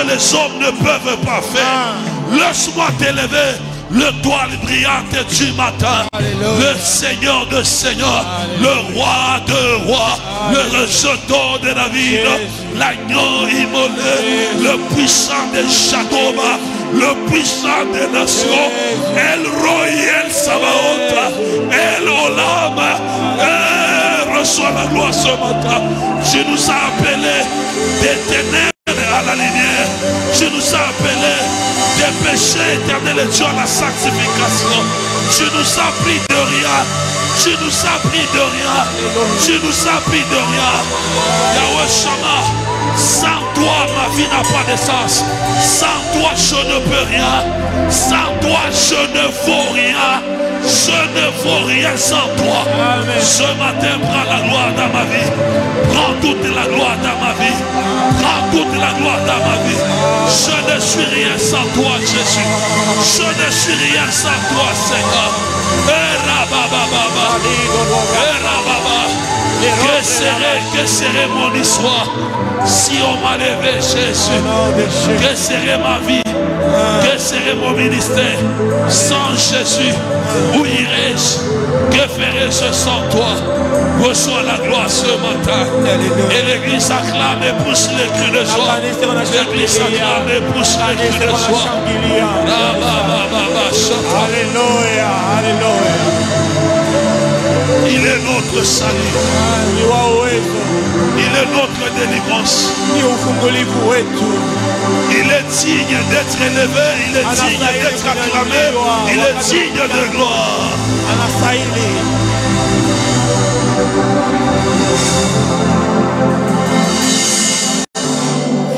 que les hommes ne peuvent pas faire. Laisse-moi t'élever l'étoile brillante du matin. Le Seigneur de Seigneurs, le roi de rois, le rejeton de David, l'agneau immolé, le puissant de Jacob, le puissant des nations, El Roi, El Sabaoth, El Olam. Reçois la gloire ce matin. Tu nous as appelés des ténèbres à la lumière. Tu nous as appelés des péchés éternels et Dieu à la sanctification. Tu nous as pris de rien. Tu nous as pris de rien. Tu nous as pris de rien. Yahweh Shammah, sans toi ma vie n'a pas de sens. Sans toi je ne peux rien. Sans toi je ne vaux rien. Je ne vaux rien sans toi. Ce matin prends la gloire dans ma vie. Prends toute la gloire dans ma vie. Prends toute la gloire dans ma vie. Je ne suis rien sans toi Jésus. Je ne suis rien sans toi Seigneur. Que serait mon histoire si on m'enlevait Jésus? Que serait ma vie? Que serait mon ministère sans Jésus? Où irais-je? Que ferais-je sans toi? Reçois la gloire ce matin. Et l'église acclame et pousse les cris de joie. L'église acclame et pousse les cris de joie. Alléluia, alléluia. Il est notre salut. Il est notre délivrance. Il est digne d'être élevé. Il est digne d'être acclamé. Il est digne de gloire.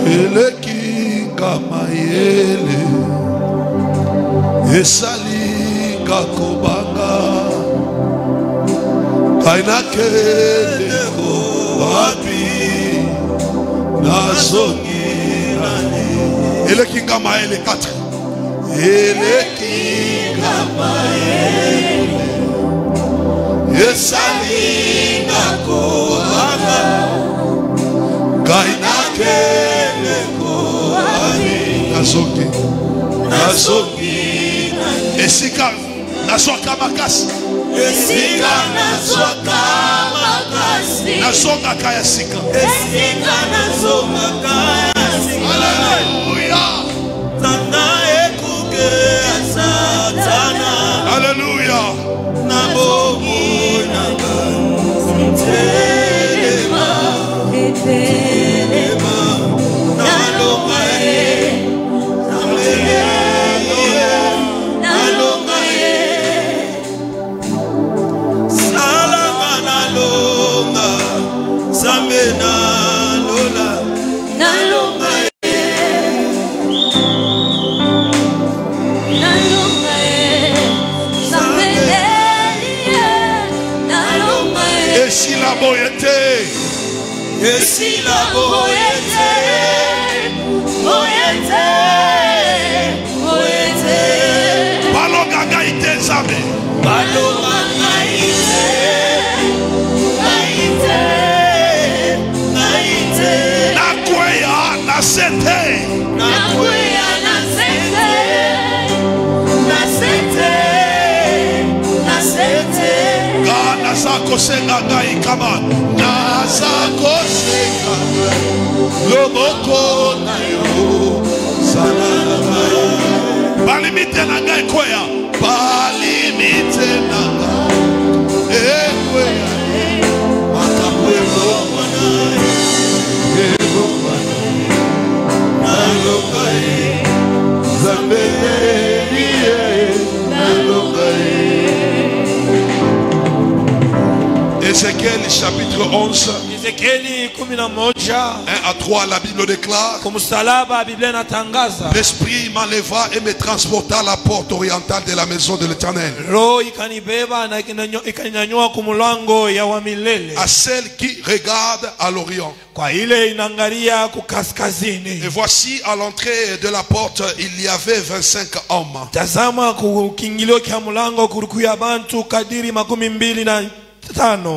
Ele kinga mayele esalinga kobanga kaina kele wapi nazongi nani. Ele kinga mayele 4. Ele kinga mayele esalinga kobanga kaina kele wapi nazongi esika nazwaka makasi. Esika nazwaka makasi. Nazongaka ya sika. Esika nazongaka ya sika. Alléluia. Tana ekuke ya satana. Alléluia. Nabobo nanga. Telema. Telema. Nalonga et si la boyete, boyete, boyete. Balonga gaite zame. Balonga gaite, gaite, gaite. Nakweya nasete. Nakweya nasete. Nasete, nasete. Gana sako senga gai kama. Nasako senga. Loboko na yo. Salama. Balimite na gai kweya. Balimite na gai. Kweya. Makapwe mwana. Ego mwana. Nalokai. Zambele. Nalokai. Ézéchiel chapitre 11. 1 à 3, la Bible déclare: l'Esprit m'enleva et me transporta à la porte orientale de la maison de l'Éternel, à celle qui regarde à l'Orient. Et voici, à l'entrée de la porte, il y avait 25 hommes.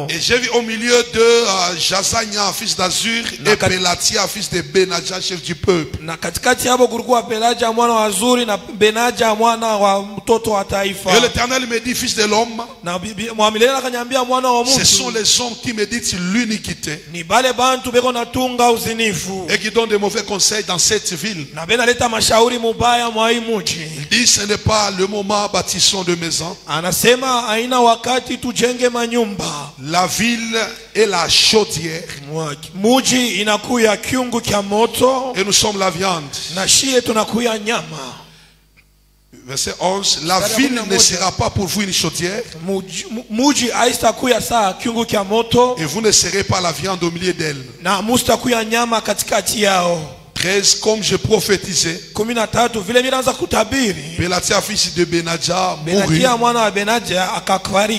Et j'ai vu au milieu de Jazania, fils d'Azur, et Pelatia, fils de Benadja, chef du peuple. Et l'Éternel me dit, fils de l'homme, ce sont les hommes qui méditent l'iniquité et qui donnent de mauvais conseils dans cette ville. Il dit, ce n'est pas le moment, bâtissons de maisons. La ville est la chaudière et nous sommes la viande. Verset 11. La ville ne sera pas pour vous une chaudière et vous ne serez pas la viande au milieu d'elle. 13. Comme je prophétisais, Pelatia, fils de Benadja, mourut.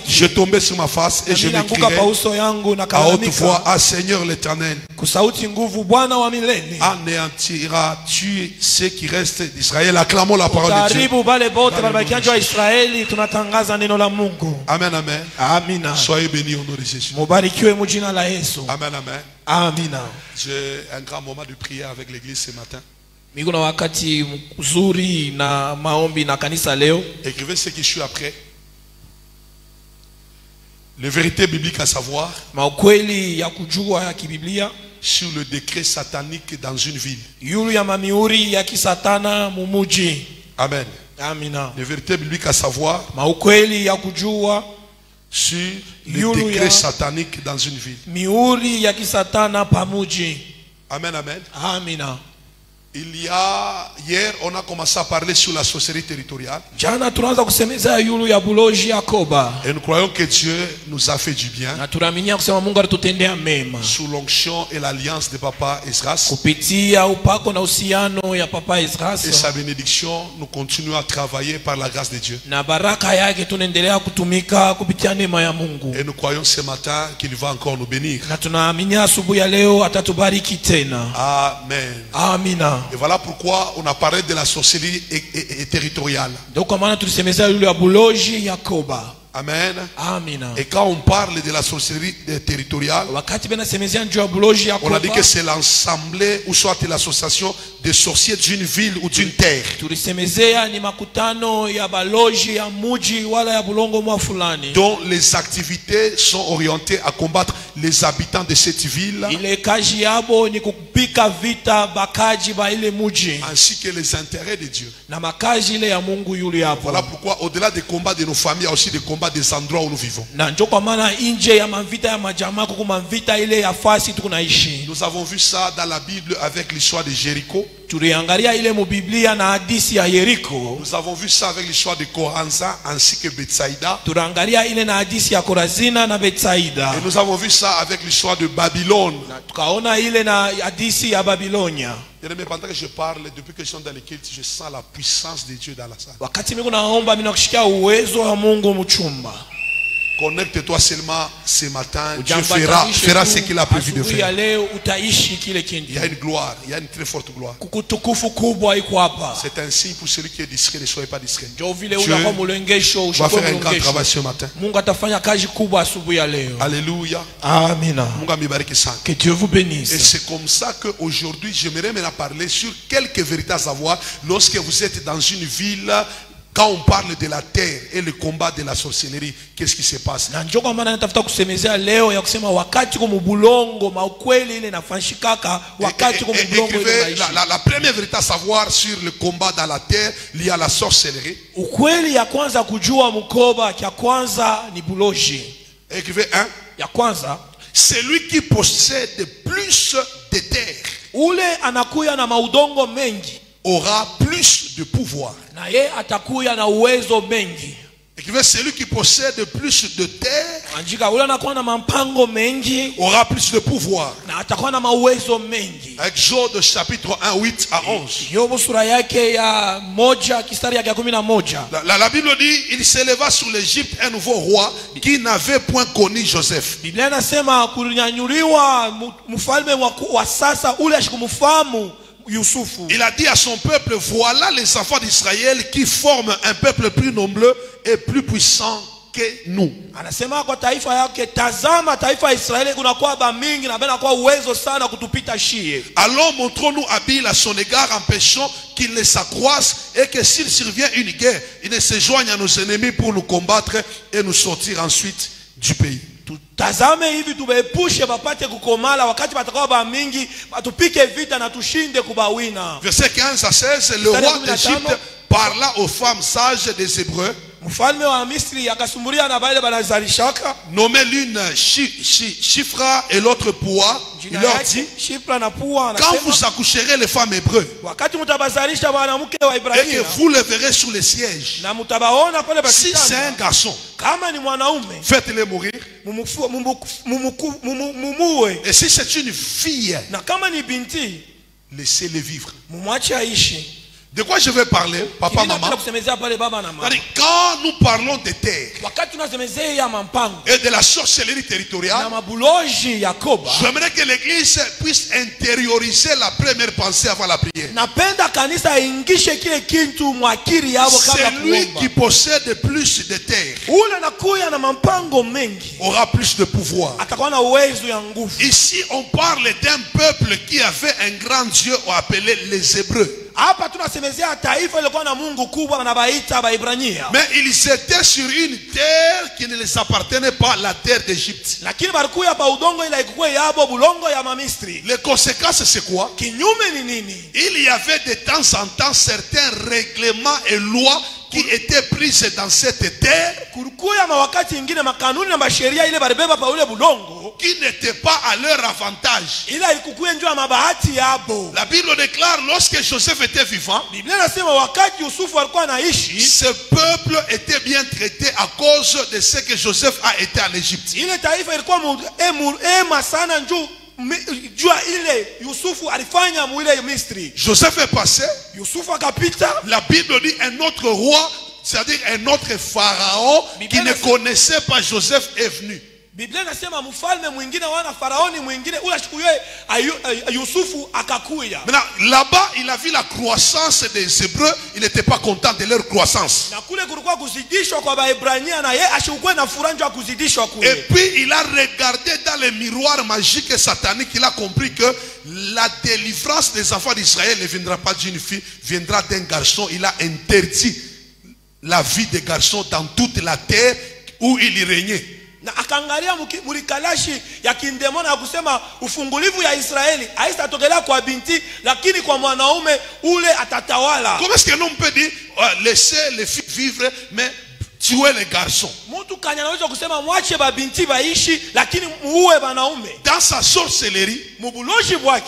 Je tombais sur ma face et je m'écriais à haute voix, ah Seigneur l'Éternel, anéantiras-tu ceux qui restent d'Israël? Acclamons la parole de Dieu. Amen, amen. Soyez bénis au nom de Jésus. Amen, amen. Amina. J'ai un grand moment de prière avec l'église ce matin. Écrivez ce qui suit après. Les vérités bibliques à savoir sur le décret satanique dans une ville. Amen. Amina. Les vérités bibliques à savoir sur le décret satanique dans une ville. Amen, amen. Amina. Il y a, hier, on a commencé à parler sur la sorcellerie territoriale. Et nous croyons que Dieu nous a fait du bien sous l'onction et l'alliance de Papa Esdras. Et sa bénédiction, nous continuons à travailler par la grâce de Dieu. Et nous croyons ce matin qu'il va encore nous bénir. Amen. Amina. Et voilà pourquoi on a parlé de la sorcellerie territoriale. Amen. Amina. Et quand on parle de la sorcellerie territoriale, on a dit que c'est l'ensemble ou soit l'association des sorciers d'une ville ou d'une terre. Dont les activités sont orientées à combattre les habitants de cette ville, ainsi que les intérêts de Dieu. Voilà pourquoi au-delà des combats de nos familles, il y a aussi des combats des endroits où nous vivons. Nous avons vu ça dans la Bible avec l'histoire de Jéricho. Nous avons vu ça avec l'histoire de Koranza ainsi que Bethsaïda. Et nous avons vu ça avec l'histoire de Babylone. Bien-aimé, pendant que je parle, depuis que je suis dans les cultes, je sens la puissance de Dieu dans la salle. Connecte-toi seulement ce matin. Dieu fera ce qu'il a prévu de faire. Il y a une gloire, il y a une très forte gloire. C'est un signe pour celui qui est discret, ne soyez pas discret. Dieu va faire un grand travail ce matin. Alléluia. Amina. Que Dieu vous bénisse. Et c'est comme ça qu'aujourd'hui, j'aimerais maintenant parler sur quelques vérités à savoir lorsque vous êtes dans une ville. Quand on parle de la terre et le combat de la sorcellerie, qu'est-ce qui se passe? La première vérité à savoir sur le combat dans la terre lié à la sorcellerie. Écrivez 1. Celui qui possède plus de terre aura plus de pouvoir. Écrivez, celui qui possède plus de terre aura plus de pouvoir. Exode chapitre 1, 8 à 11. La Bible dit, il s'éleva sur l'Égypte un nouveau roi qui n'avait point connu Joseph. Il a dit à son peuple, voilà les enfants d'Israël qui forment un peuple plus nombreux et plus puissant que nous. Anasema kwa taifa yake, tazama taifa ya Israeli kunakuwa bamingi na banakuwa uwezo sana kutupita shie. Alors montrons-nous habiles à son égard, empêchons qu'il ne s'accroisse et que s'il survient une guerre, il ne se joigne à nos ennemis pour nous combattre et nous sortir ensuite du pays. Tazame hivi tubeepushe bapate kukomala wakati batakuwa bamingi batupike vita na tushinde kubawina. Verset 15 à 16, le roi d'Égypte parla aux femmes sages des Hébreux, mfalme wa Misri akasumbulia na bale banazalishaka, nommé l'une Shifra et l'autre Poua. Il leur dit, quand vous accoucherez les femmes hébreux et que vous le verrez sous les sièges, si c'est un garçon, faites-le mourir. Et si c'est une fille, laissez-les vivre. De quoi je vais parler, papa, maman? Quand nous parlons de terre et de la sorcellerie territoriale, j'aimerais que l'église puisse intérioriser la première pensée avant la prière. Celui qui possède plus de terre aura plus de pouvoir. Ici, on parle d'un peuple qui avait un grand Dieu appelé les Hébreux. Mais ils étaient sur une terre qui ne les appartenait pas, la terre d'Égypte. Les conséquences, c'est quoi? Il y avait de temps en temps certains règlements et lois qui étaient prises dans cette terre, qui n'étaient pas à leur avantage. La Bible déclare, lorsque Joseph était vivant, ce peuple était bien traité à cause de ce que Joseph a été en Égypte. Joseph est passé. La Bible dit un autre roi, c'est-à-dire un autre pharaon qui ne connaissait pas Joseph est venu. Maintenant là-bas il a vu la croissance des Hébreux. Il n'était pas content de leur croissance. Et puis il a regardé dans les miroirs magiques et sataniques. Il a compris que la délivrance des enfants d'Israël ne viendra pas d'une fille, viendra d'un garçon. Il a interdit la vie des garçons dans toute la terre où il y régnait. Na akangalia mulikalashi ya kindemona ya kusema ufungulivu ya Israeli haitatokelea kwa binti, lakini kwa mwanaume ule atatawala. Comment est-ce que l'on peut dire laisser les filles vivre mais tuer les garçons? Dans sa sorcellerie,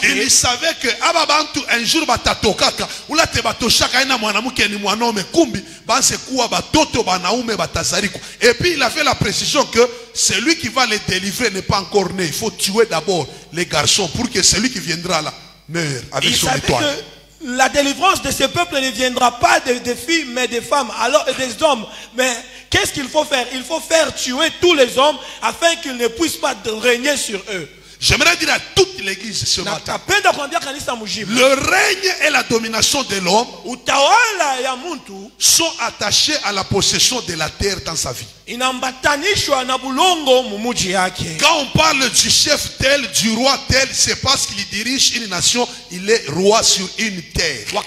il savait que ababantu un jour batatokaka ula te batoshaka ina mwanamuke ni mwanaume kumbi banse kuwa batoto banaume batazariko. Et puis il a fait la précision que celui qui va les délivrer n'est pas encore né. Il faut tuer d'abord les garçons pour que celui qui viendra là meure avec son étoile. La délivrance de ce peuple ne viendra pas des filles mais des femmes, alors des hommes. Mais qu'est-ce qu'il faut faire? Il faut faire tuer tous les hommes afin qu'ils ne puissent pas régner sur eux. J'aimerais dire à toute l'église ce matin, le règne et la domination de l'homme sont attachés à la possession de la terre dans sa vie. Quand on parle du chef tel, du roi tel, c'est parce qu'il dirige une nation, il est roi sur une terre. Il n'y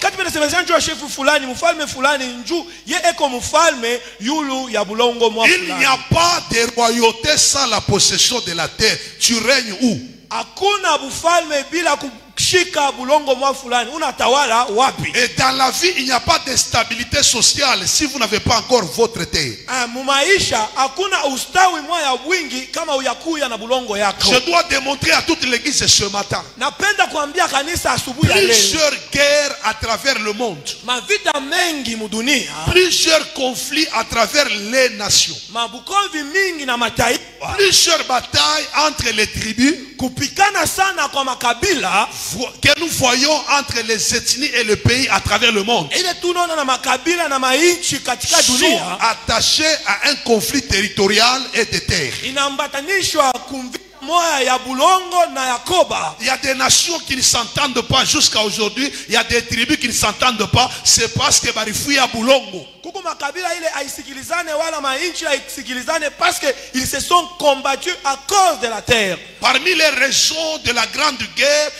a pas de royauté sans la possession de la terre. Tu règnes où? Et dans la vie, il n'y a pas de stabilité sociale si vous n'avez pas encore votre terre. Je dois démontrer à toute l'église ce matin plusieurs guerres à travers le monde, plusieurs conflits à travers les nations, plusieurs batailles entre les tribus que nous voyons entre les ethnies et le pays à travers le monde, sont attachés à un conflit territorial et de terre. Il y a des nations qui ne s'entendent pas jusqu'à aujourd'hui. Il y a des tribus qui ne s'entendent pas. C'est parce que Barifouya Boulongo. makabila ile haisikilizane wala mainchi haisikilizane parce que ils se sont combattus à cause de la terre. Parmi les raisons de la grande guerre,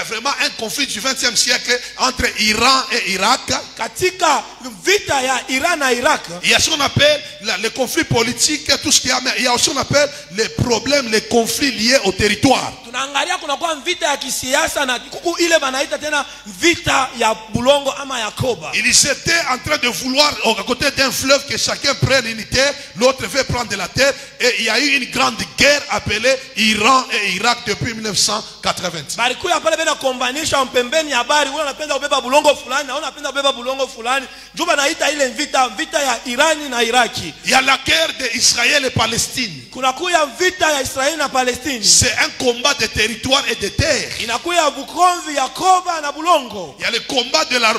vraiment un conflit du 20e siècle entre Iran et Irak. Katika vita ya Iran na Irak, il y a ce qu'on appelle les conflits politiques, tout ce qu'il y a, mais il y a aussi ce qu'on appelle les problèmes, les conflits liés au territoire. Tunaangalia kuna kwa vita ya kisiasa na kuku ile banaita tena vita ya bulongo ama ya koba. Ils étaient en train de vouloir, à côté d'un fleuve, que chacun prenne une terre, l'autre veut prendre de la terre, et il y a eu une grande guerre appelée Iran et Irak depuis 1980. Balikuya pale bena kombanisha mpembeni habari, wewe unapenda kubeba bulongo fulani na unapenda kubeba bulongo fulani. Juba naita ile vita ya Irani na Iraki. Il y a la guerre d'Israël et Palestine. Kuna kuya vita ya Israeli na Palestine. C'est un combat de territoire et de terre. Inakuya bukonvi ya koba na bulongo. Il y a le combat de la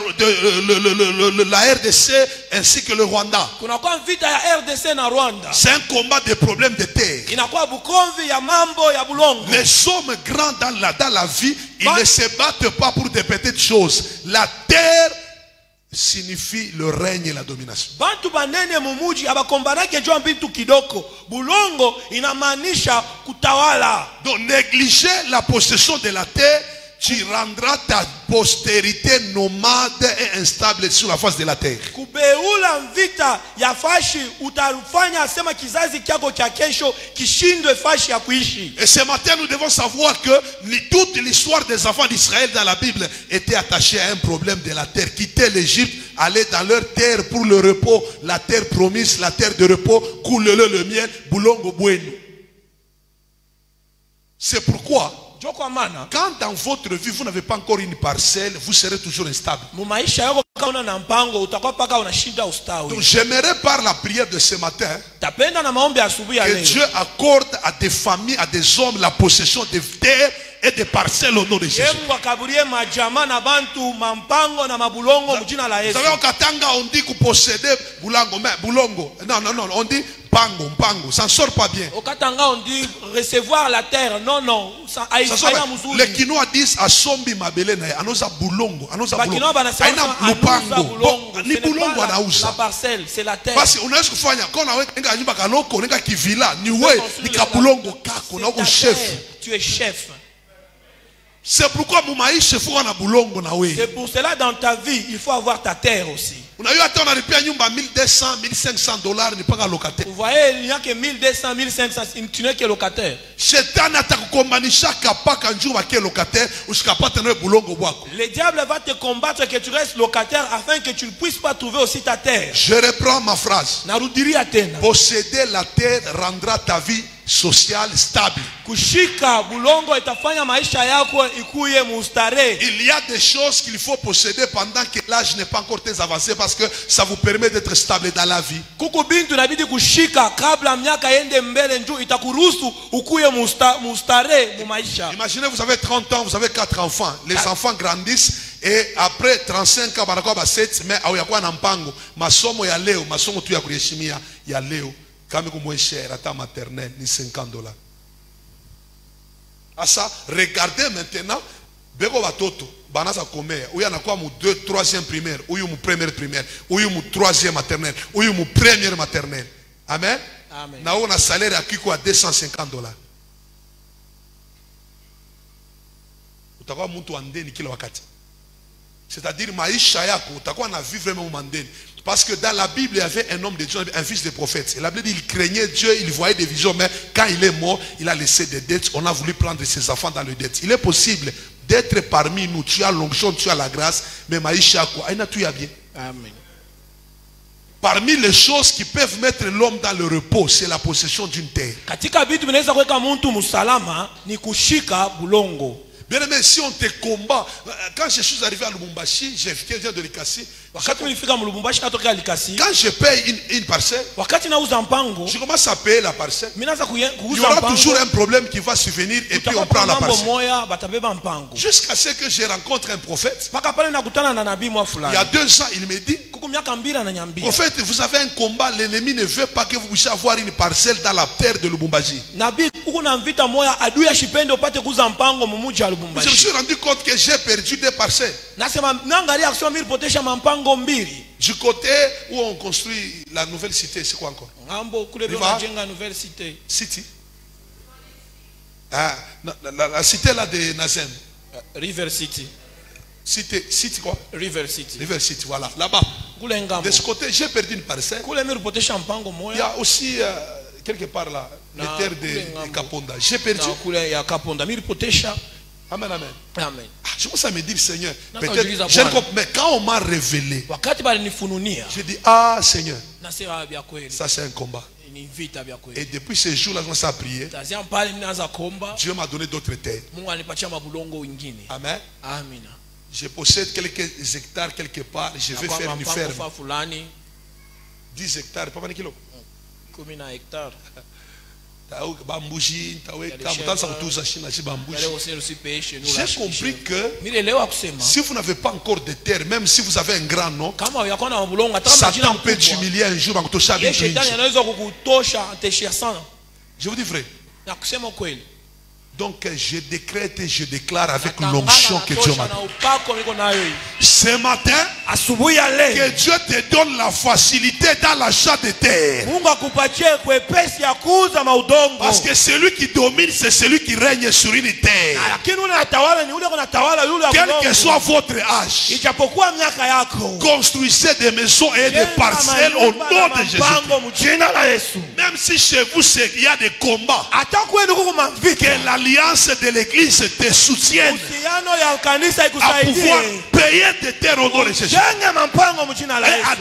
RDC ainsi que le Rwanda. Kuna kwa vita ya RDC na Rwanda. C'est un combat de problèmes de terre. Inakuwa bukonvi ya mambo ya bulongo. Les hommes grands dans la vie, ils ne se battent pas pour des petites choses. La terre signifie le règne et la domination. Bantu banene mumuji abakombanake jua mbitu kidoko. Bulongo inamaanisha kutawala. Donc négliger la possession de la terre, tu rendras ta postérité nomade et instable sur la face de la terre. Kubeula mvita ya fashi utafanya sema kizazi kyako cha kesho kishindwe fashi ya kuishi. Et ce matin nous devons savoir que toute l'histoire des enfants d'Israël dans la Bible était attachée à un problème de la terre. Quitter l'Égypte, aller dans leur terre pour le repos, la terre promise, la terre de repos, coule-le le miel, bulongo bueno. C'est pourquoi quand dans votre vie vous n'avez pas encore une parcelle, vous serez toujours instable. Donc j'aimerais par la prière de ce matin que Dieu accorde à des familles, à des hommes la possession des terres et des parcelles au nom de Jésus. Vous savez, au Katanga on dit que posséder bulongo, mais bulongo, non, on dit pango, ça ne sort pas bien. Au Katanga on dit recevoir la terre, non, ça les Kinois disent asombi mabele na anoza bulongo, aina lupango, ni bulongo anauza. La parcelle, c'est la terre. Parce que unaweza kufanya kona wenga nyumba kaloko, wenga kivila, ni we ni kabulongo kako na uko chef. Tu es chef. C'est pourquoi mumaisha faut na bulongo na we. C'est pour cela dans ta vie, il faut avoir ta terre aussi. Unajua hata unalipia nyumba $1200, $1500 ni paka locataire. Vous voyez, il n'y a que 1200, 1500, tu n'es que locataire. Shetani atakukombanisha kapaka njuma ke locataire, usikapata na bulongo bwako. Le diable va te combattre que tu restes locataire afin que tu ne puisses pas trouver aussi ta terre. Je reprends ma phrase. Narudiria tena. Posséder la terre rendra ta vie sociale stable. Kushika bulongo itafanya maisha yako ikuye mustare. Il y a des choses qu'il faut posséder pendant que l'âge n'est pas encore très avancé parce que ça vous permet d'être stable dans la vie. Kuko bintu inabidi kushika kabla miaka yende mbele njoo itakuruhusu ukuye mustare mu maisha. Imaginez vous avez 30 ans, vous avez 4 enfants. Les enfants grandissent et après 35 ans banakuwa ba 7 mais hawayakuwa na mpango. Masomo ya leo, masomo tu ya kuheshimia ya leo. Kama kumwe cher à ta maternelle ni $50. À ça, regardez maintenant, beko batoto, banaza komea, uya anakuwa mu 2, 3e primaire, uyu mu première primaire, uyu mu 3e maternelle, uyu mu première maternelle. Amen. Amen. Na una salaire akiko à $250. Utakuwa mtu andeni kila wakati. C'est-à-dire maisha yako utakuwa na vivre même mandeni. Parce que dans la Bible, il y avait un homme de Dieu, un fils de prophète. Et la Bible dit il craignait Dieu, il voyait des visions, mais quand il est mort, il a laissé des dettes. On a voulu prendre ses enfants dans les dettes. Il est possible d'être parmi nous. Tu as l'onction, tu as la grâce, mais maïcha quoi, aïna tu y a bien. Amen. Parmi les choses qui peuvent mettre l'homme dans le repos, c'est la possession d'une terre. Katika vitu vinaweza kuweka mtu msalama ni kushika bulongo. Bien aimé, si on te combat, quand je suis arrivé à Lubumbashi, j'ai viens de Likasi. Quand je paye une parcelle, je commence à payer la parcelle. Il y aura toujours un problème qui va survenir et puis on prend la parcelle. Jusqu'à ce que je rencontre un prophète. Il y a 2 ans, il me dit, prophète, vous avez un combat, l'ennemi ne veut pas que vous puissiez avoir une parcelle dans la terre de Lubumbashi. kuna mvita moya adui ashipende upate kuza mpango mumuji wa Je me Lubumbashi. suis rendu compte que j'ai perdu 2 parcelles. Nasema nangalia kusema mimi potesha mampango mbili. Du côté où on construit la nouvelle cité, c'est quoi encore? Ngambo kule Riva. bwana jenga nouvelle cité. City. Ah, la cité là de Nazem. River City. City quoi? River City. River City, voilà, là-bas. Kule ngambo. De ce côté, j'ai perdu une parcelle. Kule mimi potesha mpango Il y moya. a aussi quelque part là, les terres de Kaponda. J'ai perdu. Na kule ya Kaponda mimi potesha. Amen, amen. Amen. Ah, je commence à me dire, Seigneur, Naka peut-être, ujiuliza je ne Bwana. comprends- mais quand on m'a révélé, Wakati bali nifununia. j'ai dit, ah Seigneur, Nasema vya kweli. ça c'est un combat. Ni vita vya kweli. Et depuis ce jour-là, je commence à prier. Tazia pale ninaanza kuomba. Dieu m'a donné d'autres terres. Mungu anipatia mabulongo wengine. Amen. Amina. Je possède quelques hectares quelque part. Je vais faire une ferme. Fa fulani 10 hectares, pas mal kilo. 10 na hectare. Bambouji, j'ai compris que si vous n'avez pas encore de terre, même si vous avez un grand nom, Satan peut t'humilier un jour. Je vous dis vrai. Donc je décrète et je déclare avec l'onction que Dieu m'a donné. Ce matin, que Dieu te donne la facilité dans l'achat de terre. Parce que celui qui domine, c'est celui qui règne sur une terre. Quel que soit votre âge, construisez des maisons et des parcelles au nom de Jésus. Même si chez vous il y a des combats, que l'alliance de l'église te soutienne à pouvoir payer des terres au nom de Jésus. Et à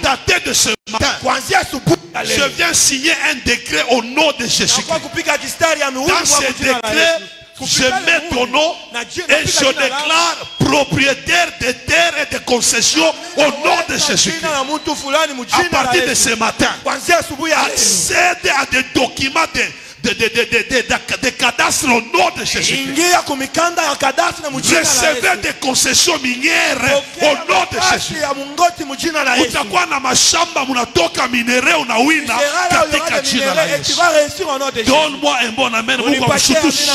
dater de ce matin, je viens signer un décret au nom de Jésus. Dans ce décret, je mets ton nom et je déclare propriétaire des terres et des concessions au nom de Jésus. À partir de ce matin, accède à des documents des cadastres au nom de Jésus. Recevez des concessions minières au nom de Jésus. Utakuwa na mashamba munatoka minere unawina katika jina la Yesu. Donne-moi un bon amen. Mungu amshutushi.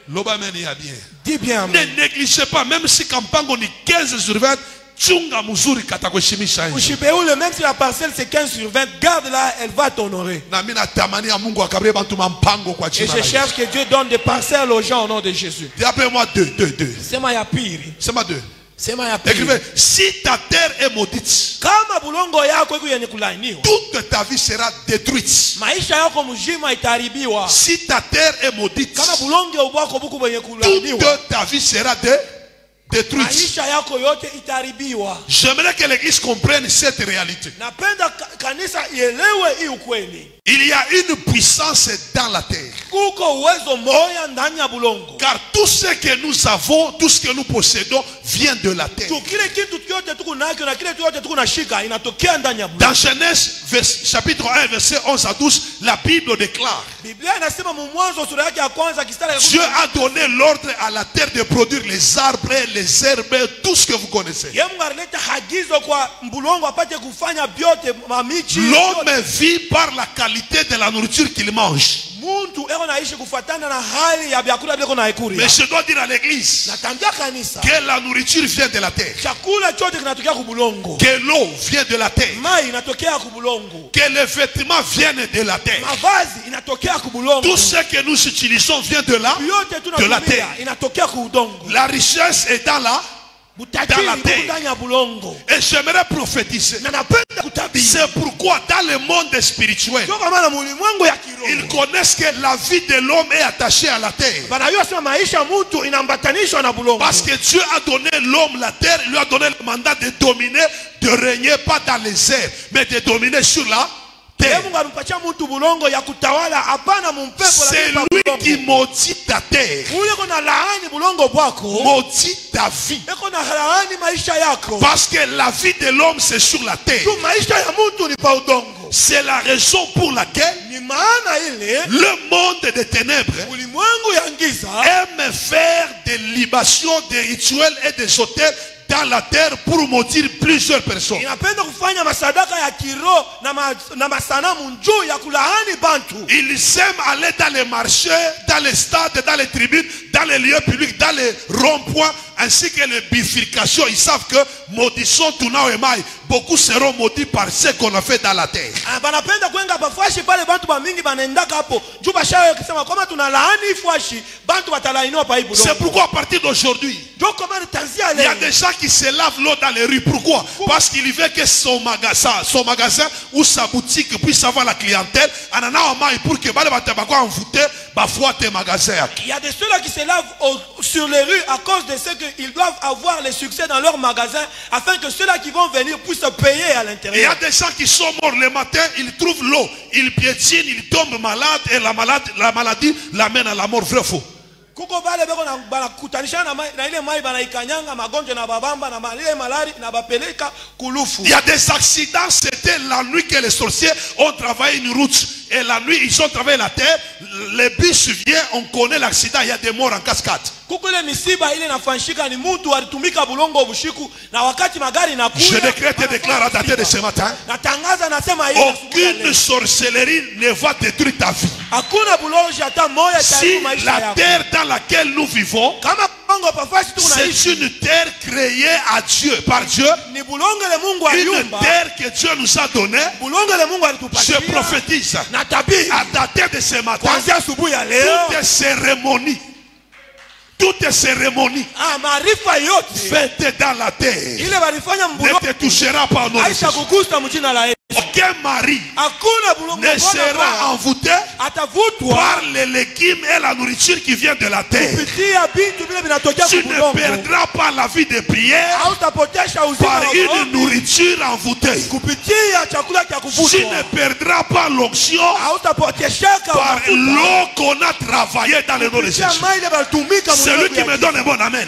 Loba amen ya bien. Dis bien amen. Ne négligez pas, même si Kampango ni 15 sur 20, chunga muzuri katakuheshimisha nje. Ushibeule, même si la parcelle c'est 15 sur 20, garde-la, elle va t'honorer. Na mimi natamani ya Mungu akabre bantu mampango kwa Et jina la je Yesu. cherche que Dieu donne des parcelles aux gens au nom de Jésus. Dis après-moi 2. Sema ya pili. Sema 2. Sema ya pili. Écrivez, si ta terre est maudite, Kama bulongo yako iko yenye kulaaniwa, toute ta vie sera détruite. maisha yako mzima itaharibiwa. Si ta terre est maudite, Kama bulongo bwako buku benye kulaaniwa, toute ta vie sera détruite. maisha yako yote itaharibiwa. J'aimerais que l'église comprenne cette réalité. Napenda kanisa ielewe hii ukweli. Il y a une puissance dans la terre. Kuko uwezo moya ndani ya bulongo. Car tout ce que nous avons, tout ce que nous possédons vient de la terre. Kile kitu kyote tuko nacho na kile yote tuko nashika inatokea ndani ya bulongo. Dans Genèse chapitre 1 verset 11 à 12, la Bible déclare: Biblia inasema Mwanzo sura yake ya kwanza kistari ya Dieu a donné l'ordre à la terre de produire les arbres, les herbes, tout ce que vous connaissez. Mungu alileta hagizo kwa mbulongo apate kufanya vyote mamichi. L'homme vit par la qualité de la nourriture qu'il mange. Muntu eko naishi kufuatana na hali ya vyakula vile kuna ikuri. Mais je dois dire à l'église Natambia kanisa que la nourriture vient de la terre. chakula chote kinatokea kubulongo. Que l'eau vient de la terre. Mai inatokea kubulongo. Que les vêtements viennent de la terre. Mavazi inatokea kubulongo. Tout ce que nous utilisons vient de la terre. Inatokea kubudongo. La richesse est dans la terre. Et j'aimerais prophétiser. C'est pourquoi dans le monde spirituel, ils connaissent que la vie de l'homme est attachée à la terre. Parce que Dieu a donné l'homme la terre, il lui a donné le mandat de dominer, de régner pas dans les airs, mais de dominer sur la terre. C'est lui qui maudit ta terre, maudit ta vie. Parce que la vie de l'homme c'est sur la terre. C'est la raison pour laquelle le monde des ténèbres aime faire des libations, des rituels et des autels dans la terre pour maudire plusieurs personnes. Inapenda kufanya masadaka ya kiroho na masanamu njuu ya kulaani bantu. Ils aiment aller dans les marchés, dans les stades, dans les tribunes, dans les lieux publics, dans les ronds-points, ainsi que les bifurcations. Ils savent que maudissons tunao emai. Beaucoup seront maudits par ce qu'on a fait dans la terre. Banapenda kwenga bafashi pale bantu bamingi banaendaka hapo. Juu bashayo kusema kama tunalaani fashi, bantu batalainiwa pa ibudo. C'est pourquoi à partir d'aujourd'hui, il y a des gens qui se lavent l'eau dans les rues. Pourquoi? Parce qu'il veut que son magasin ou sa boutique puisse avoir la clientèle. Pour que il y a des ceux-là qui se lavent sur les rues à cause de ce qu'ils doivent avoir le succès dans leur magasin, afin que ceux-là qui vont venir puissent payer à l'intérieur. Il y a des gens qui sont morts le matin, ils trouvent l'eau, ils piétinent, ils tombent malades et la maladie l'amène à la mort. Vrai ou faux? Il y a des accidents, c'était la nuit que les sorciers ont travaillé une route. Et la nuit, ils ont travaillé la terre. Les bus viennent, on connaît l'accident, il y a des morts en cascade. Je décrète et déclare à dater de ce matin, aucune sorcellerie ne va détruire ta vie. Si la terre dans laquelle nous vivons, c'est une terre créée à Dieu, par Dieu, une terre que Dieu nous a donnée, je prophétise à dater de ce matin, toutes les cérémonies faites dans la terre ne te touchera pas au nom de Jésus. Aucun mari ne sera envoûté par les légumes et la nourriture qui vient de la terre. Tu ne perdras pas la vie de prière par une nourriture envoûtée. Tu ne perdras pas l'onction par l'eau qu'on a travaillée dans le nom de Jésus. Celui qui me donne un bon amen.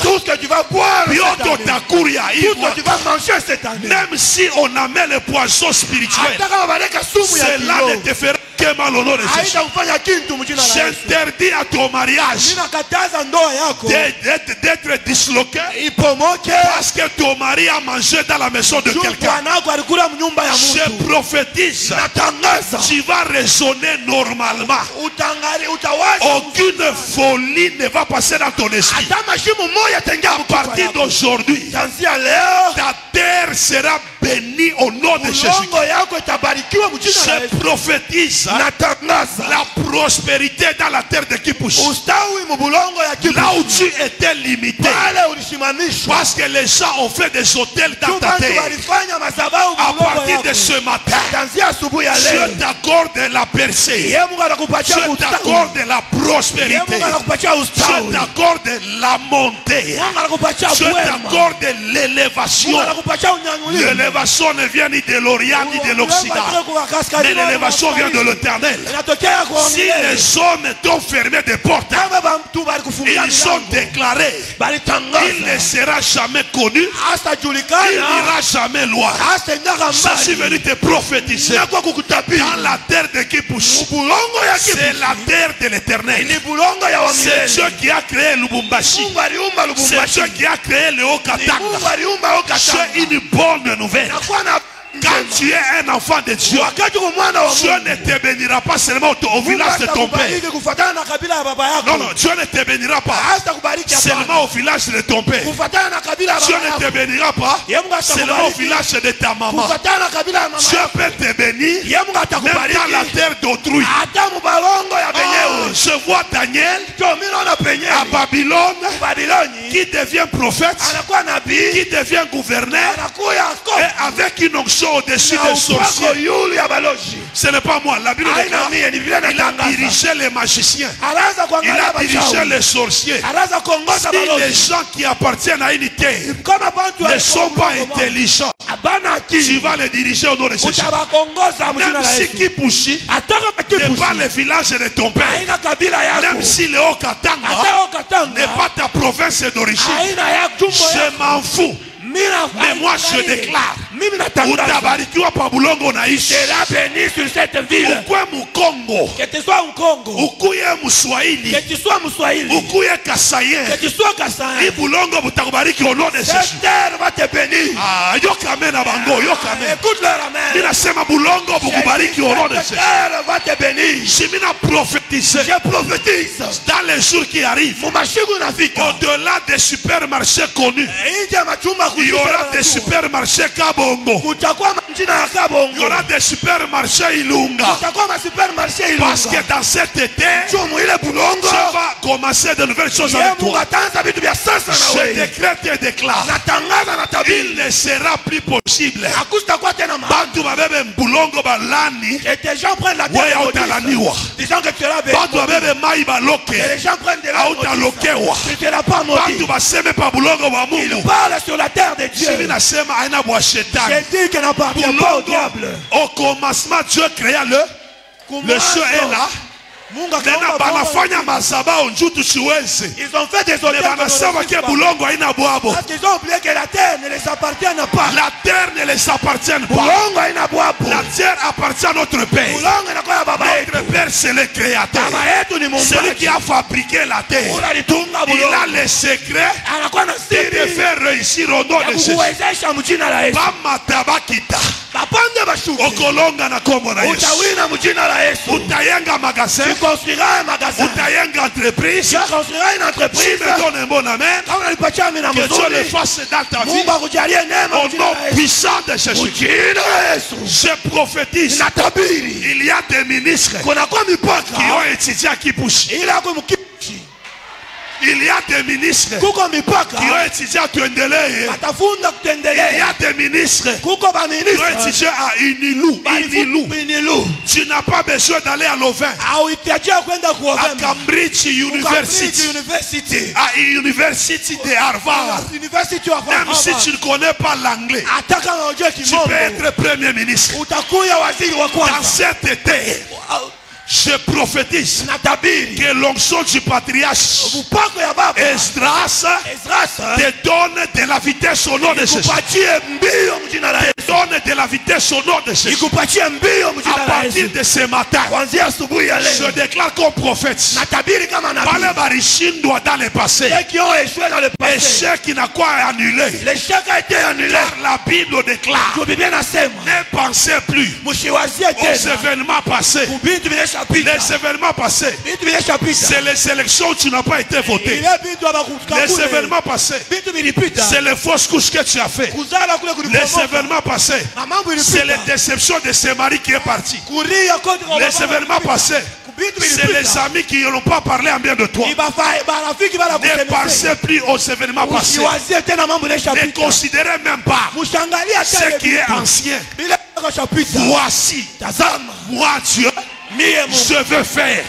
Tout ce que tu vas boire, même si on amène le poison spirituel, cela ne te fera que mal au nom de Jésus. J'interdis à ton mariage d'être disloqué parce que ton mari a mangé dans la maison de quelqu'un. Je prophétise, tu vas raisonner normalement. Aucune folie ne va passer dans ton esprit. À partir d'aujourd'hui, ta terre sera bénie au nom de Jésus. Je prophétise la prospérité dans la terre de Kipouch. Là où tu étais limité, parce que les gens ont fait des hôtels dans ta terre. À partir de ce matin, je t'accorde la percée, je t'accorde la prospérité, je t'accorde la montée, je t'accorde l'élévation. L'élévation ne vient ni de l'Orient ni de l'Occident, mais l'élévation vient de l'Éternel. Si les hommes t'ont fermé des portes, ils sont déclarés, il ne sera jamais connu, il n'ira jamais loin. Je suis venu te prophétiser dans la terre de Kipouch. C'est la terre de l'Éternel. C'est Dieu qui a créé Lubumbashi. C'est Dieu qui a créé le Haut-Katanga. C'est une bonne nouvelle. Quand tu es un enfant de Dieu, Dieu ne te bénira pas seulement au village de ton père. Non, non, Dieu ne te bénira pas seulement au village de ton père. Dieu ne te bénira pas seulement au village de ta maman. Dieu peut te bénir même dans la terre d'autrui. Je vois Daniel à Babylone qui devient prophète, qui devient gouverneur, et avec une onction au-dessus des sorciers. Ce n'est pas moi. La Bible déclare, il a dirigé les magiciens, il a dirigé les sorciers. Si les gens qui appartiennent à une terre ne sont pas intelligents, tu vas les diriger au nom de Jésus. Même si Kipouchi n'est pas le village de ton père, même si le Haut-Katanga n'est pas ta province d'origine, je m'en fous. Mais moi je déclare mimi natangaza. Utabarikiwa pa bulongo unaishi. Sera béni sur cette ville. Ukwe Mukongo. Que tu sois Mkongo. Ukuye Muswahili. Que tu sois Mswahili. Ukuye Kasayen. Que tu sois Kasayen. Hii bulongo butakubariki au nom de Jésus. Cette terre va te bénir. Ah, yoka amen abango, yoka amen. Écoute leur amen. Ninasema bulongo bukubariki au nom de Jésus. Cette terre va te bénir. Si mina prophétise. Je prophétise. Dans les jours qui arrivent. Au-delà des supermarchés connus. Il y aura des supermarchés Kabongo. Il y aura des supermarchés Ilunga. Parce que dans cet été, tu vas commencer de nouvelles choses avec toi. Je décrète et déclare. Il ne sera plus possible. Bantu babebe mbulongo balani. Et tes gens prennent la terre maudite. Disant que tu seras béni. Bantu babebe mai baloke. Et les gens prennent de la maudite. Tu ne seras pas maudit. Bantu baseme pa bulongo wa Mungu. Il parle sur la terre de Dieu. Simi nasema aina bwa shetani. J'ai dit qu'elle n'appartient pas au diable. Au commencement, Dieu créa le ciel est là. Nena banafanya mazabao njutu siwezi. Ils ont fait des hôtels. Banasema ke bulongo haina bwabo. Parce qu'ils ont oublié que la terre ne les appartient pas. La terre ne les appartient pas. Bulongo haina bwabo. La terre appartient à notre Père. Bulongo inakuwa baba yetu. Notre Père c'est le créateur. Baba yetu ni Mungu. Celui qui a fabriqué la terre. Unalitunga bulongo. Il a les secrets anakuwa na siri de te faire réussir au nom de Jésus. Kuwezesha mjina la Yesu. Bama tabakita. Bapande bashuki. Okolonga na kombo na Yesu. Utawina mjina la Yesu. Utayenga magasin. Tu construiras un magasin. Utayenga entreprise. Tu construiras une entreprise. Tu me donnes un bon amen. Que Dieu le fasse dans ta vie. Au nom puissant de Jésus. Je prophétise. Il y a des ministres qui ont étudié à Kipushi. Il y a des ministres qui ont étudié à Tuendele. Il y a des ministres qui ont étudié à Inilou. Tu n'as pas besoin d'aller à Louvain. À Cambridge University. À University de Harvard. Même si tu ne connais pas l'anglais, tu peux être premier ministre. Dans cet été, je prophétise que l'onction du patriarche Esdras te donne de la vitesse au nom de Jésus. Te donne de la vitesse au nom de Jésus. À partir de ce matin, je déclare comme prophète. Bale barishindwa dans le passé. Échec qui n'a quoi annulé. Car la Bible déclare. Ne pensez plus aux événements passés. Les événements passés, c'est les élections où tu n'as pas été voté. Les événements passés, c'est les fausses couches que tu as fait. Les événements passés, c'est les déceptions de ce mari qui est parti. Les événements passés, c'est les amis qui n'ont pas parlé en bien de toi. Ne pensez plus aux événements passés. Ne considérez même pas ce qui est ancien. Voici, moi Dieu, je veux faire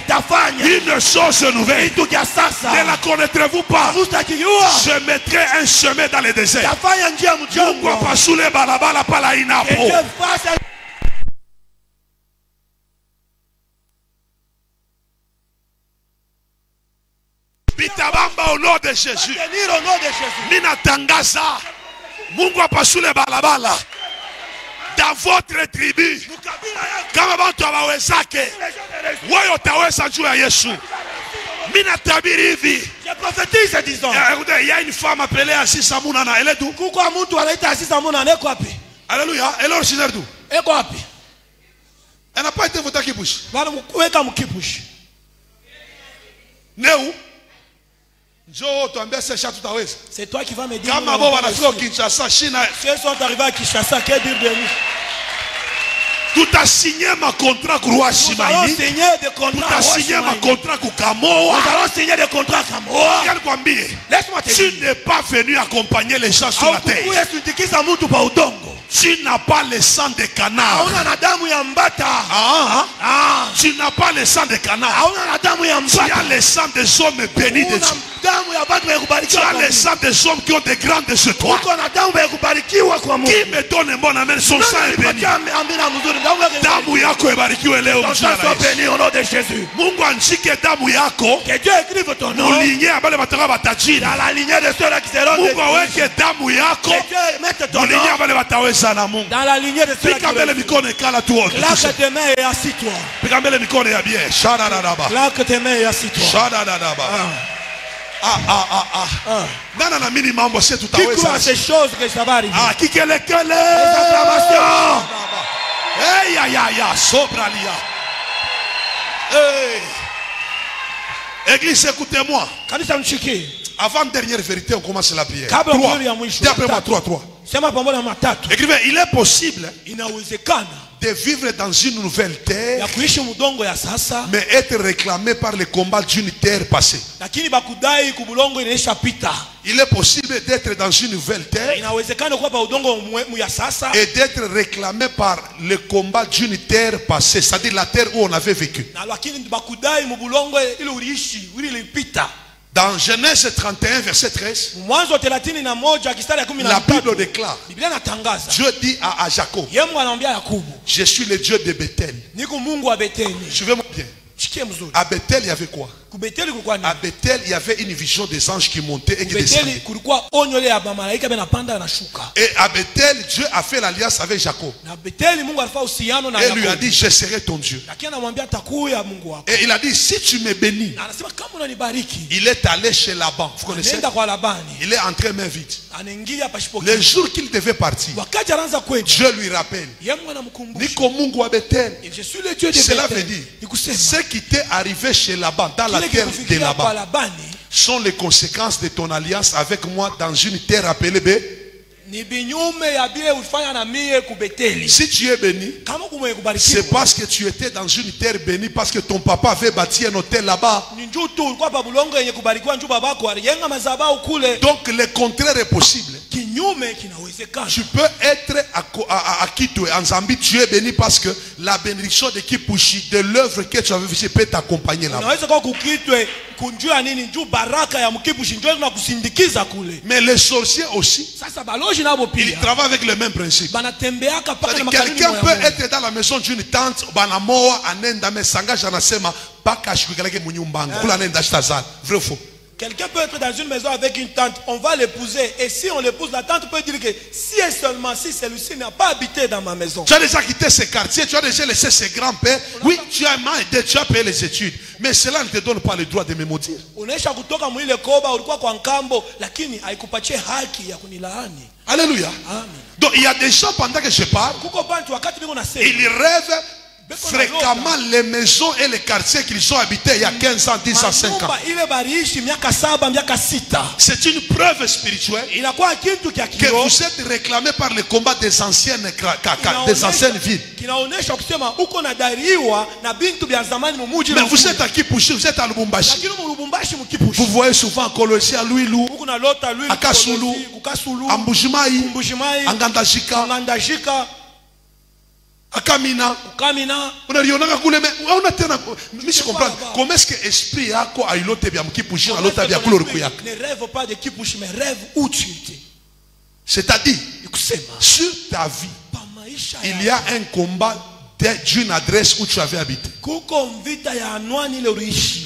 une chose nouvelle. Ne la connaîtrez-vous pas? Je mettrai un chemin dans le désert. Bitabamba au nom de Jésus. Minatangaza. Mungu apasule balabala. Dans votre tribu, kama bantu hawawezake, wewe utaweza juu ya Yesu. Mimi natabiri hivi. Je prophétise disant. Il y a une femme appelée Asisa Munana, elle est d'où? Kuko mtu anaita Asisa Munana, eko wapi? Alléluia, elle est originaire d'où? Eko wapi? Elle n'a pas été votée à Kipushi. Bana kuweka mkipushi. Neu? C'est toi qui vas me dire. Ceux sont arrivés à Kinshasa, que dire de nous? Tout a signé ma contrat pour Ouachimaïni. Tout a signé ma contrat pour Kamoa. Nous allons signer des contrats Kamoa. Laisse-moi te dire. Tu n'es pas venu accompagner les gens sur la terre. Tu n'as pas le sang de canard. Tu n'as pas le sang de canard. Tu as le sang des hommes bénis de Dieu. Tu as les sangs des hommes qui ont des grandes de chez toi. Qui me donne un bon amen, son sang est béni. Damu yako ebarikiwe leo mchana na Yesu. Mungu anshike damu yako. Mulinye abale bataka batajiri. Mungu aweke damu yako. Mulinye abale bataweza na Mungu. Pika mbele mikono ikala tu wote. Pika mbele mikono ya bien. Shadadadaba. Shadadadaba. Nana na mini mambo c'est tout à fait. Qui croit ces choses que ça va arriver? Qui kelekele. Hey ya sobralia. Hey. Église, écoutez-moi. Avant dernière vérité, on commence la prière. 3. Dis après moi 3. Écrivez, il est possible de vivre dans une nouvelle terre, mais être réclamé par le combat d'une terre passée. Il est possible d'être dans une nouvelle terre et d'être réclamé par le combat d'une terre passée, c'est-à-dire la terre où on avait vécu. Dans Genèse 31, verset 13, la Bible déclare, Dieu dit à Jacob, je suis le Dieu de Bethel. Suivez-moi bien. À Bethel, il y avait quoi? À Bethel, il y avait une vision des anges qui montaient et qui descendaient. Et à Bethel, Dieu a fait l'alliance avec Jacob. Et lui a dit, je serai ton Dieu. Et il a dit, si tu me bénis, il est allé chez Laban. Vous connaissez? Il est entré main vide. Le jour qu'il devait partir, Dieu lui rappelle, Niko Mungu à Bethel. Cela veut dire, ce qui t'est arrivé chez Laban, dans la terre de Laban, sont les conséquences de ton alliance avec moi dans une terre appelée B. Si tu es béni, c'est parce que tu étais dans une terre bénie, parce que ton papa avait bâti un hôtel là-bas. Donc le contraire est possible. Tu peux être à Kitwe, en Zambie, tu es béni parce que la bénédiction de Kipushi, de l'œuvre que tu avais fait, peut t'accompagner là-bas. Mais les sorciers aussi, ils travaillent avec le même principe. Quelqu'un peut être dans la maison d'une tante, vrai ou faux? Quelqu'un peut être dans une maison avec une tante, on va l'épouser. Et si on l'épouse, la tante peut dire que si et seulement si celui-ci n'a pas habité dans ma maison. Tu as déjà quitté ce quartier, tu as déjà laissé ses grands-pères. Oui, tu as aidé, tu as payé les études. Mais cela ne te donne pas le droit de me maudire. Alléluia. Donc il y a des gens pendant que je parle, ils rêvent fréquemment les maisons et les quartiers qu'ils ont habités il y a 15 ans, 10 ans, 5 ans. C'est une preuve spirituelle que vous êtes réclamé par le combat des anciennes villes. Mais vous êtes à Kipushi, vous êtes à Lubumbashi. Vous voyez souvent Kolosi à Louilou, à Kasulu, à Mbujimayi, à Ngandajika, à Kamina. On a comment est-ce que l'esprit a ne rêve pas de Kipushi, mais rêve où tu étais. C'est-à-dire, sur ta vie, il y a un combat d'une adresse où tu avais habité.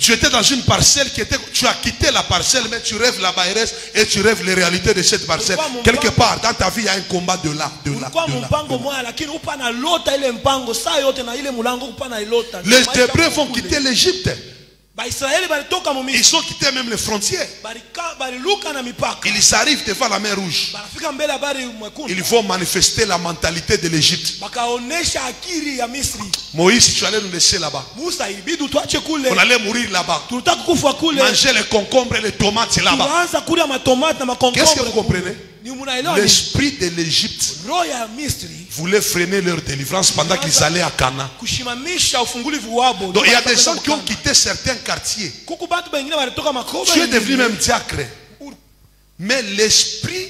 Tu étais dans une parcelle qui était, tu as quitté la parcelle, mais tu rêves la Bayrès et tu rêves les réalités de cette parcelle. Quelque part dans ta vie, il y a un combat de là. Les Hébreux vont quitter l'Égypte. Ils ont quitté même les frontières. Ils arrivent devant la mer Rouge. Ils vont manifester la mentalité de l'Égypte. Moïse, tu allais nous laisser là-bas. On allait mourir là-bas. Manger les concombres et les tomates là-bas. Qu'est-ce que vous comprenez? L'esprit de l'Égypte voulait freiner leur délivrance pendant qu'ils allaient à Canaan. Donc il y a des gens qui ont quitté certains quartiers. Tu es devenu même diacre. Mais l'esprit,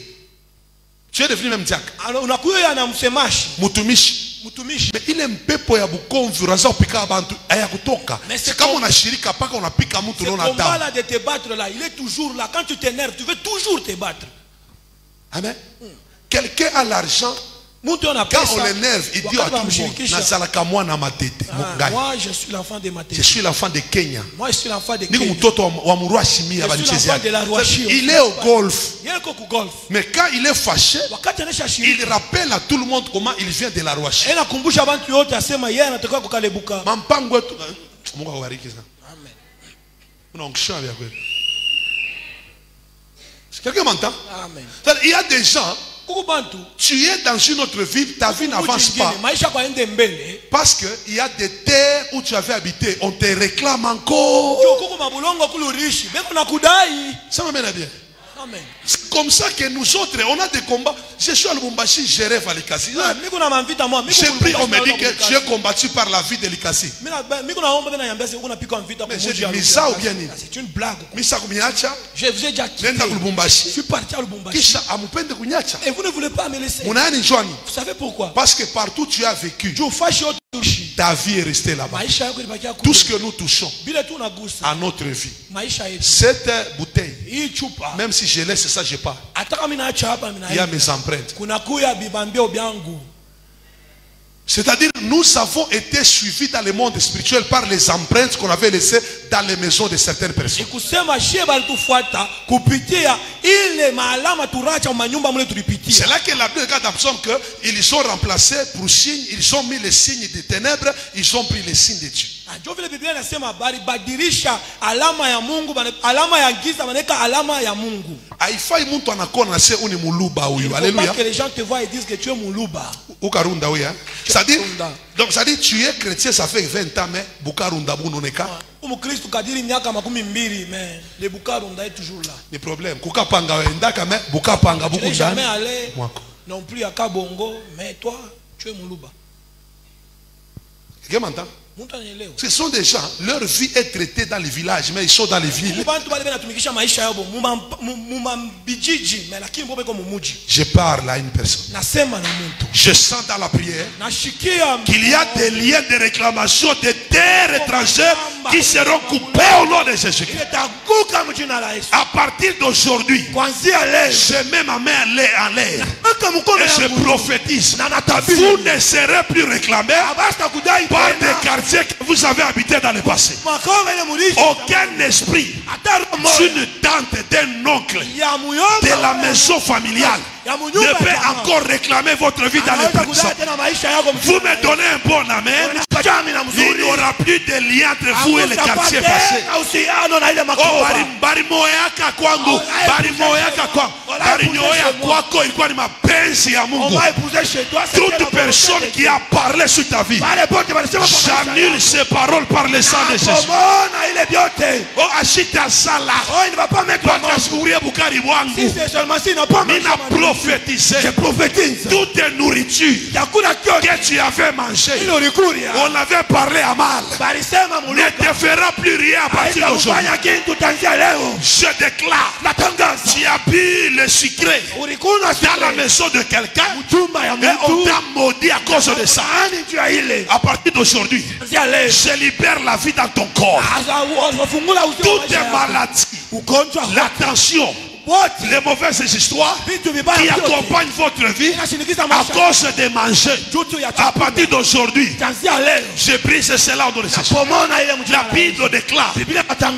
tu es devenu même diacre. Mutumishi. Mutumishi. Mais il est mpepo ya bukonzi raza pika abantu aya kutoka. C'est comme on a shirika paka on a pika mtu Ce lona damu. combat là de te battre là, il est toujours là. Quand tu t'énerves, tu veux toujours te battre. Amen. Quelqu'un a l'argent. Quand on l'énerve, il dit à tout le monde, moi je suis l'enfant de ma tête. Je suis l'enfant de Kenya. Moi je suis l'enfant de Kenya. Je suis l'enfant de la roi. Il est au golf. golf. Mais quand il est fâché, il rappelle à tout le monde comment il vient de la roi. Quelqu'un m'entend? Il y a des gens. Tu es dans une autre ville, ta vie n'avance pas. Parce qu'il y a des terres où tu avais habité, on te réclame encore. Ça m'amène à bien. C'est comme ça que nous autres, on a des combats. Je suis à Lubumbashi, je rêve à Likasi. J'ai pris, on me dit que tu es combattu par la vie de Likasi. Mais j'ai dit, Misa ou bien ni? C'est une blague. Misa kumiacha? Je vous ai déjà quitté. Je suis parti à Lubumbashi. Et vous ne voulez pas me laisser. Vous savez pourquoi? Parce que partout tu as vécu, ta vie est restée là-bas. Tout ce que nous touchons à notre vie, cette bouteille, même si je laisse ça, je pars. Il y a mes empreintes. C'est-à-dire, nous avons été suivis dans le monde spirituel par les empreintes qu'on avait laissées dans les maisons de certaines personnes. C'est là que la Bible regarde qu'ils ont remplacé pour signe, ils ont mis les signes des ténèbres, ils ont pris les signes de Dieu. Haifai mtu anakuwa se uni muluba huyu. Alléluia. Que les gens te voient et disent que tu es muluba. Ukarunda huyu. C'est-à-dire, donc ça dit tu es chrétien ça fait 20 ans mais bukarunda bunoneka. Umukristo kadiri miaka 12 mais le bukarunda est toujours là. Le problème kukapanga endaka mais bukapanga buku ndani. Jamais allé non plus à Kabongo mais toi tu es muluba. Quelqu'un m'entend? Ce sont des gens, leur vie est traitée dans les villages, mais ils sont dans les villes. Je parle à une personne. Je sens dans la prière qu'il y a des liens de réclamation de terres étrangères qui seront coupés au nom de Jésus-Christ. À partir d'aujourd'hui, je mets ma main en l'air et je prophétise. Vous ne serez plus réclamés par des quartiers que vous avez habité dans le passé. Aucun esprit d'une tante, d'un oncle, de la maison familiale ne peut encore réclamer votre vie dans le présent. Vous me donnez un bon amen. Il n'y aura plus de lien entre vous et le quartier passé. Toute personne qui a parlé sur ta vie, j'annule ces paroles par le sang de Jésus. Oh, Ashita Sala. Il ne va pas mettre je prophétise toute nourriture que tu avais mangée, on avait parlé à mal, ne te fera plus rien à partir d'aujourd'hui. Je déclare, tu as bu le secret dans la maison de quelqu'un et on t'a maudit à cause de ça. À partir d'aujourd'hui, je libère la vie dans ton corps. Toutes les maladies, la tension, les mauvaises histoires qui accompagnent votre vie à cause de manger. À partir d'aujourd'hui, je brise cela au nom de Jésus. La Bible déclare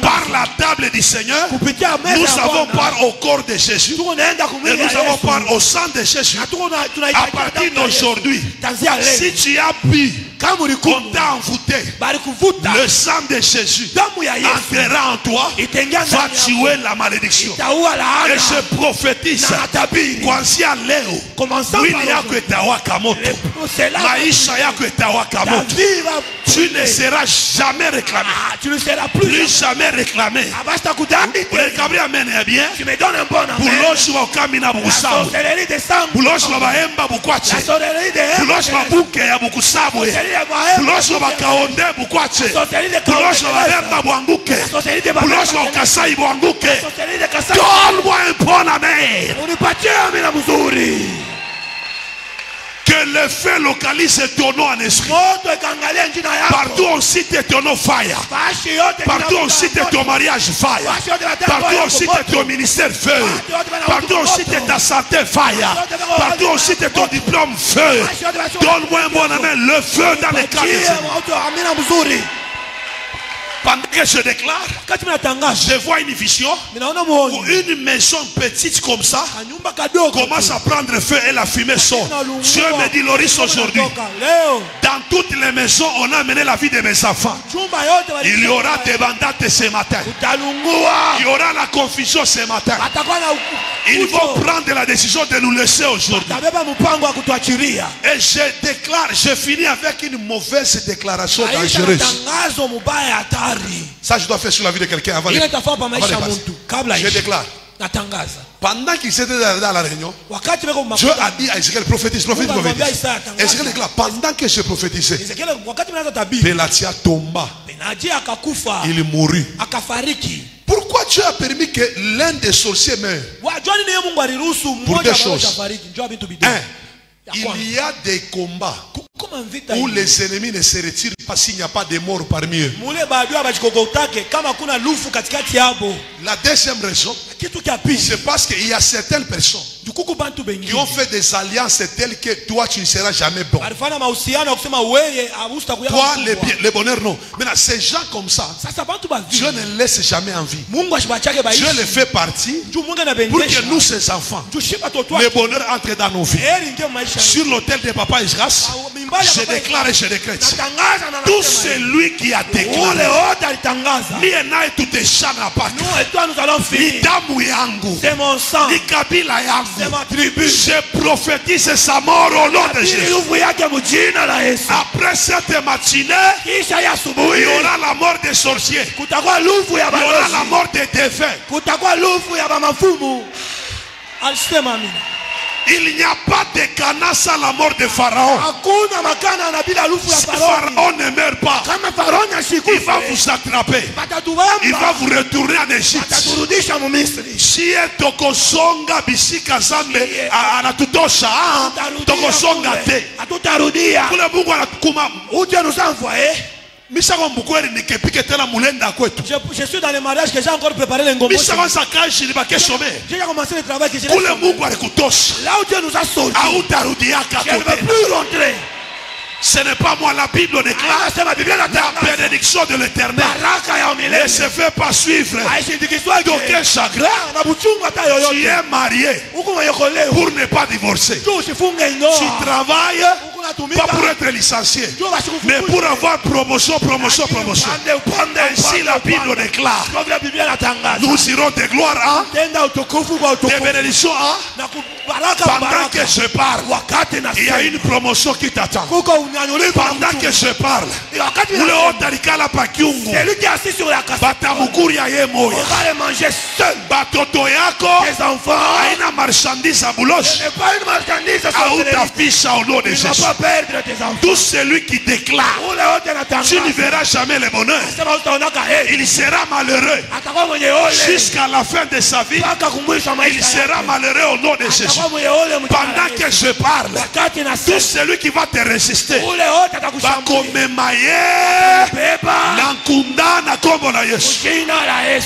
par la table du Seigneur, nous avons part au corps de Jésus et nous avons part au sang de Jésus. À partir d'aujourd'hui, si tu as bu, on t'a envoûté, le sang de Jésus entrera en toi, va tuer la malédiction. Et je prophétise kuanzia leo mwili yako itawaka moto, maisha yako itawaka moto. Tu ne seras jamais réclamé, plus jamais réclamé. Urekabri amen ya bien. Buloshi wa ukamina bukusabu, buloshi wa baemba bukwache, buloshi wa buke ya bukusabwe, buloshi wa bakaonde bukwache, buloshi wa baemba buanguke, buloshi wa ukasai buanguke. Que Que le feu localise ton nom en esprit. Partout on cite ton nom fire. Partout on cite ton mariage fire. Partout on cite ton ministère feu. Partout on cite ta santé fire. Partout on cite ton diplôme feu. Donne-moi un bon amen, le feu dans les quartiers. Pendant que je déclare, je vois une vision où une maison petite comme ça commence à prendre feu et la fumée sort. Dieu me dit, Loris, aujourd'hui, dans toutes les maisons, on a amené la vie de mes enfants. Il y aura des bandates ce matin. Il y aura la confusion ce matin. Ils vont prendre la décision de nous laisser aujourd'hui. Et je déclare, je finis avec une mauvaise déclaration dangereuse. Ça, je dois faire sur la vie de quelqu'un avant de passer. Je déclare. Pendant qu'ils étaient dans la réunion, Dieu a dit à Ezekiel, prophétise. Ezekiel déclare, pendant que je prophétisais, Pélatia tomba. Il mourut. Pourquoi Dieu a permis que l'un des sorciers meure? Pour deux choses. Un, il y a des combats où les ennemis ne se retirent pas s'il n'y a pas de morts parmi eux. La deuxième raison, c'est parce qu'il y a certaines personnes qui ont fait des alliances telles que toi tu ne seras jamais bon. Toi le bonheur non. Maintenant ces gens comme ça, Dieu ne laisse jamais en vie. Dieu les fait partie pour que nous ces enfants, le bonheur entre dans nos vies. Sur l'autel de Papa Esdras, je déclare et je décrète, tout celui qui a déclaré c'est mon sang, je prophétise sa mort au nom de Jésus. Après cette matinée, il y aura la mort des sorciers, il y aura la mort des défunts. Il n'y a pas de Cana sans la mort de Pharaon. Si Pharaon ne meurt pas, il va vous attraper. Il va vous retourner en Égypte. Si Tokosonga bisika zambe anatutosha, Tokosonga te. Kule Mungu anatukuma. Nous a envoyé. Je suis dans les mariages que j'ai encore préparé les ngombo. J'ai commencé le travail que j'ai fait. Là où Dieu nous a sautés, je ne veux plus rentrer. Ce n'est pas moi, la Bible déclare la bénédiction de l'Éternel ne se fait pas suivre d'aucun chagrin. Tu es marié pour ne pas divorcer. Tu travailles pas pour être licencié, mais pour avoir promotion. Ainsi la Bible déclare, nous irons de gloire à, de bénédiction à. Pendant que je parle, il y a une promotion qui t'attend. Pendant que je parle, celui qui est assis sur la cassette, on va les manger seul. Tes enfants, marchandise à bouloche. Ce n'est pas une marchandise à au nom de Jésus. Tout celui qui déclare, tu ne verras jamais le bonheur. Il sera malheureux jusqu'à la fin de sa vie. Il sera malheureux au nom de Jésus. Pendant que je parle, tout celui qui va te résister va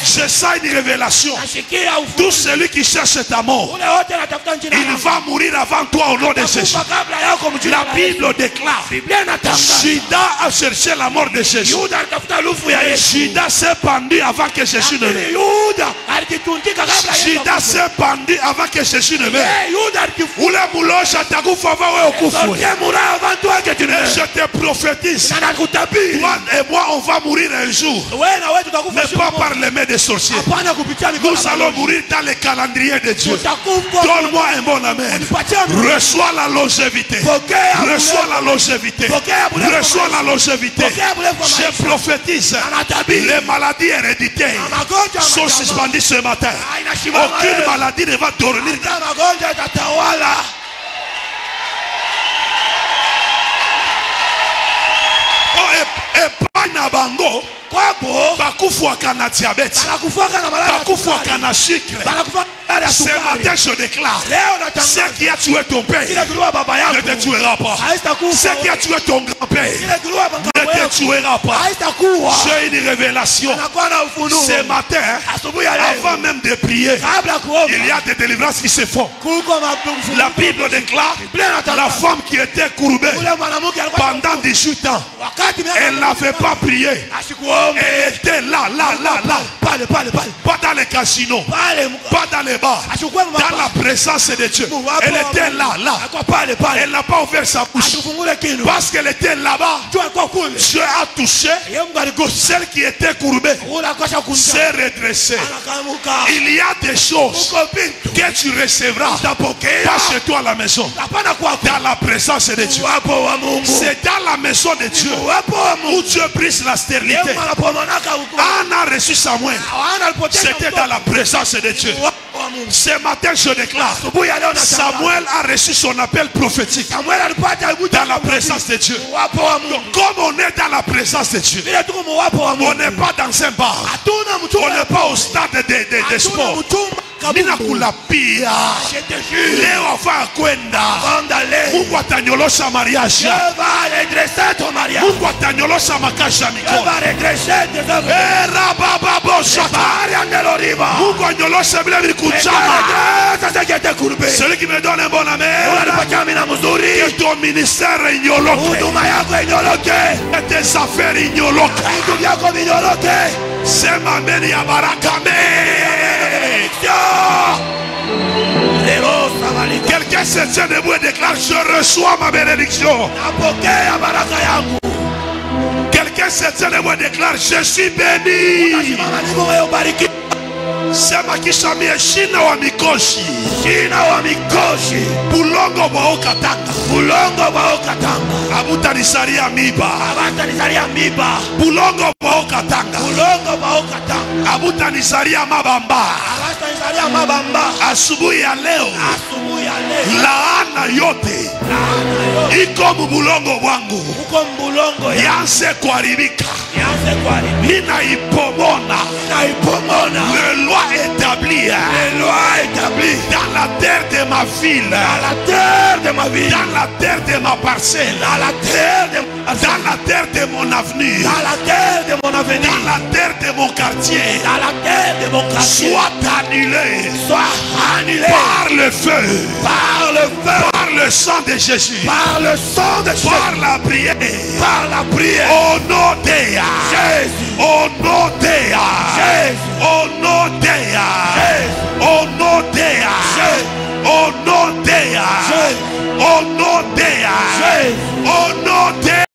je sens une révélation. Tout celui qui cherche ta mort, il va mourir avant toi au nom de Jésus. La Bible déclare, Judas a cherché la mort de Jésus. Judas s'est pendu avant que Jésus ne meure. Judas s'est pendu avant que Jésus ne meure. Je te prophétise, toi et moi on va mourir un jour, mais pas par les mains des sorciers. Nous allons mourir dans le calendrier de Dieu. Donne-moi un bon amen. Reçois la longévité. Reçois la longévité. Reçois la longévité. Je prophétise, les maladies héréditaires sont suspendues ce matin. Aucune maladie ne va dormir. bakufwaka na diabète, bakufwaka na sucre. Ce matin je déclare, ce qui a tué ton père ne te tuera pas. Ce qui a tué ton grand-père ne te tuera pas. J'ai une révélation. Ce matin, avant même de prier, il y a des délivrances qui se font. La Bible déclare, la femme qui était courbée pendant 18 ans, elle n'avait pas prié. Elle était là. Pas dans les casinos, pas dans les bars, dans la présence de Dieu. Elle était là. Elle n'a pas ouvert sa bouche parce qu'elle était là-bas. Dieu a touché celle qui était courbée, s'est redressée. Il y a des choses que tu recevras pas chez toi à la maison, dans la présence de Dieu. C'est dans la maison de Dieu où Dieu brise la stérilité. Anna a reçu Samuel, c'était dans la présence de Dieu. Ce matin je déclare, Samuel a reçu son appel prophétique dans la présence de Dieu. Donc, comme on est dans la présence de Dieu, on n'est pas dans un bar, on n'est pas au stade de sport. Mina kulapia leo afa kwenda Mungu atanyolosha mariage, Mungu atanyolosha makasha mikono, Mungu anyolosha vile vilikuchama. Celui qui me donne un bon amen, que ton ministère ignoloke, que tes affaires ignoloke. C'est ma meni ya barakame. Quelqu'un se tient debout et déclare: je reçois ma bénédiction. Quelqu'un se tient debout et déclare: je suis béni. Sema kisha shina wa mikoshi, bulongo wa okatanga, abuta nisaria miba, bulongo wa okatanga, abuta nisaria mabamba. Asubuhi ya leo, laana yote iko mbulongo wangu yanze kuharibika. Nina ipomona le loi établie dans la terre de ma ville, dans la terre de ma parcelle, dans la terre de mon avenir, dans la terre de mon quartier, soit annulé par le feu, par le sang de Jésus, par la prière, au nom de